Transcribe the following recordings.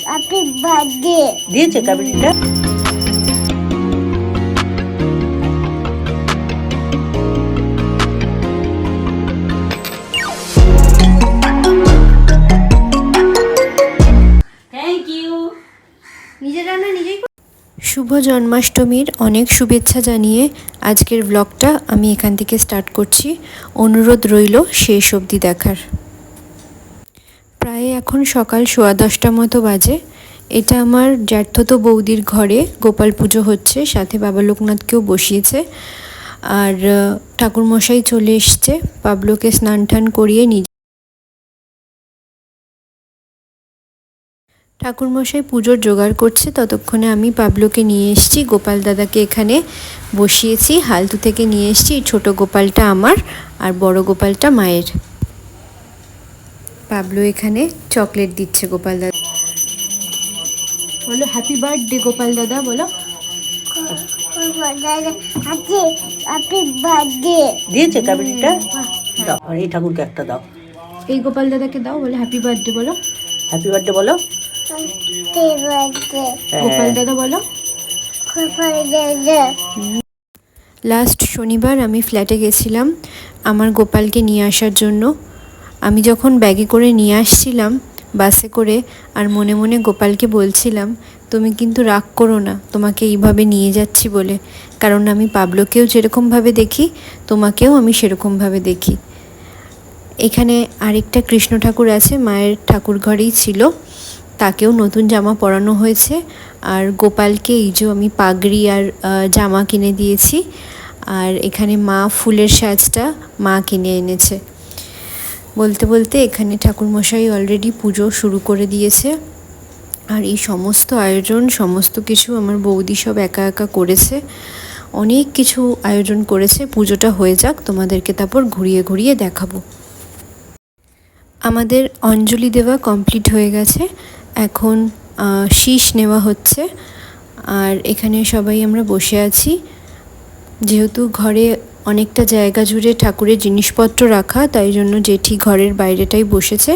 Happy birthday দিয়েছে কাবিনটা। Thank you. নিজের রান্না নিজেই। শুভ জন্মাষ্টমীর অনেক শুভেচ্ছা জানিয়ে আজকের ব্লগটা আমি এখান থেকে স্টার্ট করছি। অনুরোধ রইল শেষ অবধি দেখার। প্রায় এখন সকাল 10:15 মতো বাজে। এটা আমার জ্যাঠতো বৌদির ঘরে গোপাল পুজো হচ্ছে, সাথে বাবা লোকনাথকেও বসিয়েছে। আর ঠাকুরমশাই চলে এসছে, পাবলোকে স্নান টান করিয়ে ঠাকুরমশাই পুজোর জোগাড় করছে। ততক্ষণে আমি পাবলোকে নিয়ে এসেছি, গোপাল দাদাকে এখানে বসিয়েছি। হালতু থেকে নিয়ে এসেছি। এই ছোটো গোপালটা আমার আর বড় গোপালটা মায়ের। পাবলো এখানে চকলেট দিচ্ছে গোপাল দাদা। বলো হ্যাপি বার্থডে গোপাল দাদা, বলো। হ্যাপি বার্থডে দিয়েছে কাবিনটা। দাও, আর এই ঠাকুরকে একটা দাও। এই গোপাল দাদাকে দাও, বলে হ্যাপি বার্থডে বলো। হ্যাপি বার্থডে বলো। গোপাল দাদা বলো। লাস্ট শনিবার আমি ফ্ল্যাটে গেছিলাম আমার গোপালকে নিয়ে আসার জন্য। আমি যখন ব্যাগে করে নিয়ে আসছিলাম বাসে করে, আর মনে মনে গোপালকে বলছিলাম, তুমি কিন্তু রাগ করো না তোমাকে এইভাবে নিয়ে যাচ্ছি বলে, কারণ আমি পাবলোকেও যেরকমভাবে দেখি তোমাকেও আমি সেরকমভাবে দেখি। এখানে আরেকটা কৃষ্ণ ঠাকুর আছে, মায়ের ঠাকুর ঘরেই ছিল, তাকেও নতুন জামা পরানো হয়েছে। আর গোপালকে এই যে আমি পাগড়ি আর জামা কিনে দিয়েছি। আর এখানে মা ফুলের সাজটা মা কিনে এনেছে। বলতে বলতে এখানে ঠাকুরমশাই অলরেডি পুজো শুরু করে দিয়েছে। আর এই সমস্ত আয়োজন সমস্ত কিছু আমার বৌদি সব একা একা করেছে। অনেক কিছু আয়োজন করেছে। পুজোটা হয়ে যাক, তোমাদেরকে তারপর ঘুরিয়ে ঘুরিয়ে দেখাবো। আমাদের অঞ্জলি দেওয়া কমপ্লিট হয়ে গেছে, এখন শীষ নেওয়া হচ্ছে। আর এখানে সবাই আমরা বসে আছি। যেহেতু ঘরে অনেকটা জায়গা জুড়ে ঠাকুরের জিনিসপত্র রাখা, তাই জন্য জেঠি ঘরের বাইরেটাই বসেছে।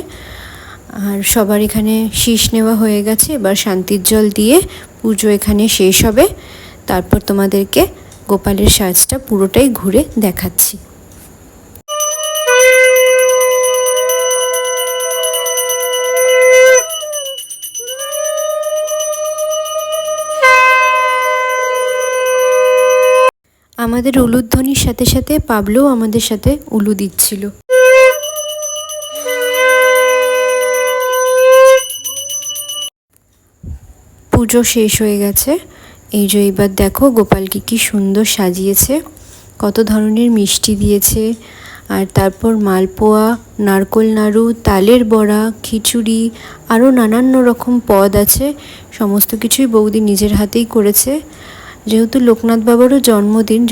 আর সবার এখানে শীষ নেওয়া হয়ে গেছে। এবার শান্তির জল দিয়ে পুজো এখানে শেষ হবে। তারপর তোমাদেরকে গোপালের সাজটা পুরোটাই ঘুরে দেখাচ্ছি। আমাদের উলুধ্বনির সাথে সাথে পাবলোও আমাদের সাথে উলু দিচ্ছিল। পুজো শেষ হয়ে গেছে। এই যে এবার দেখো গোপালকে কি সুন্দর সাজিয়েছে, কত ধরনের মিষ্টি দিয়েছে। আর তারপর মালপোয়া, নারকোল নাড়ু, তালের বড়া, খিচুড়ি, আরও নানান রকম পদ আছে। সমস্ত কিছুই বৌদি নিজের হাতেই করেছে। যেহেতু লোকনাথ বাবারও জন্মদিন,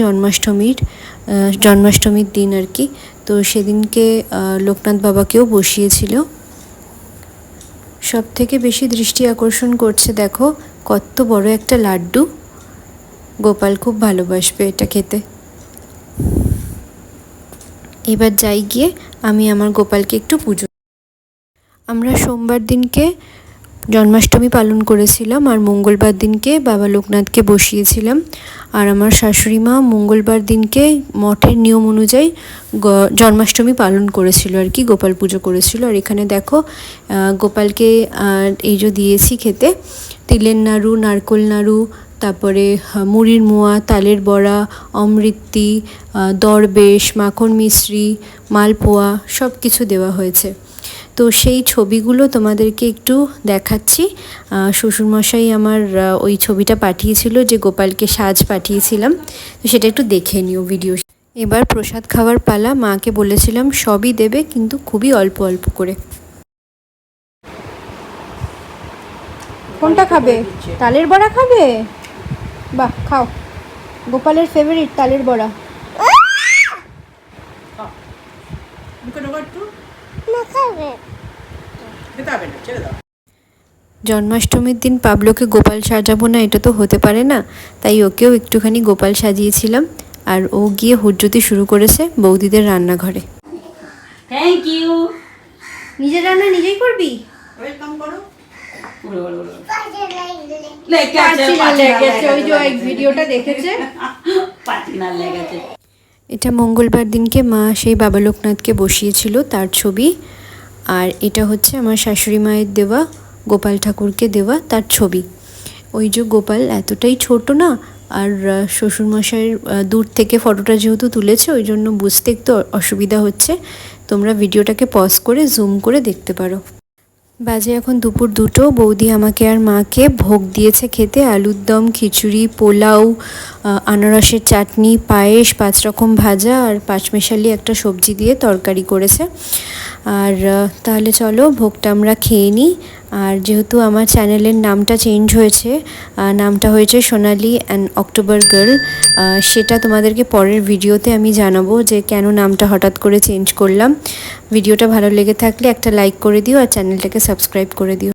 জন্মাষ্টমীর দিন আর কি, তো সেদিনকে লোকনাথ বাবাকেও বসিয়েছিল। সব থেকে বেশি দৃষ্টি আকর্ষণ করছে দেখো কত বড় একটা লাড্ডু। গোপাল খুব ভালোবাসবে এটা খেতে। এবার যাই গিয়ে আমি আমার গোপালকে একটু পুজো। আমরা সোমবার দিনকে জন্মাষ্টমী পালন করেছিলাম, আর মঙ্গলবার দিনকে বাবা লোকনাথকে বসিয়েছিলাম। আর আমার শাশুড়ি মা মঙ্গলবার দিনকে মঠের নিয়ম অনুযায়ী জন্মাষ্টমী পালন করেছিল আর কি, গোপাল পুজো করেছিল। আর এখানে দেখো গোপালকে এই যে দিয়েছি খেতে তিলের নাড়ু, নারকোল নাড়ু, তারপরে মুড়ির মোয়া, তালের বড়া, অমৃতি, দরবেশ, মাখন মিশ্রি, মালপোয়া সব কিছু দেওয়া হয়েছে। তো সেই ছবিগুলো তোমাদেরকে একটু দেখাচ্ছি। শ্বশুরমশাই আমার ওই ছবিটা পাঠিয়েছিল, যে গোপালকে সাজ পাঠিয়েছিলাম, তো সেটা একটু দেখে নিও ভিডিও। এবার প্রসাদ খাওয়ার পালা। মাকে বলেছিলাম সবই দেবে, কিন্তু খুবই অল্প অল্প করে। কোনটা খাবে? তালের বড়া খাবে? বাহ, খাও। গোপালের ফেভারিট তালের বড়া। জন্মাষ্টমীর দিন পাবলোকে গোপাল সাজাবো না, এটা তো হতে পারে না, তাই ওকেও একটুখানি গোপাল সাজিয়েছিলাম। আর ও গিয়ে হুজ্জুতি শুরু করেছে বৌদিদের রান্নাঘরে। Thank you. নিজে রান্না নিজেই করবি? ওয়েলকাম করো। বলো বলো বলো। পাচিনা লেগেছে, ওই যে ওই ভিডিওটা দেখেছে। পাচিনা লেগেছে। এটা মঙ্গলবার দিনকে মা সেই বাবা লোকনাথকে বসিয়েছিল তার ছবি। আর এটা হচ্ছে আমার শাশুড়ি মায়ের দেওয়া, গোপাল ঠাকুরকে দেওয়া তার ছবি। ওই যে গোপাল এতটাই ছোট না, আর শ্বশুরমশাইয়ের দূর থেকে ফটোটা যেহেতু তুলেছে ওই জন্য বুঝতে একটু অসুবিধা হচ্ছে। তোমরা ভিডিওটাকে পজ করে জুম করে দেখতে পারো। বাজে এখন দুপুর 2টো। বৌদি আমাকে আর মাকে ভোগ দিয়েছে খেতে, আলুর দম, খিচুড়ি, পোলাও, আনারসের চাটনি, পায়েস, 5 রকম ভাজা আর 5 মেশালি একটা সবজি দিয়ে তরকারি করেছে। আর তাহলে চলো ভোগটা আমরা খেয়ে নিই। আর যেহেতু আমার চ্যানেলের নামটা চেঞ্জ হয়েছে, নামটা হয়েছে সোনালি অ্যান্ড অক্টোবর গার্ল, সেটা তোমাদেরকে পরের ভিডিওতে আমি জানাবো যে কেন নামটা হঠাৎ করে চেঞ্জ করলাম। ভিডিওটা ভালো লেগে থাকলে একটা লাইক করে দিও আর চ্যানেলটাকে সাবস্ক্রাইব করে দিও।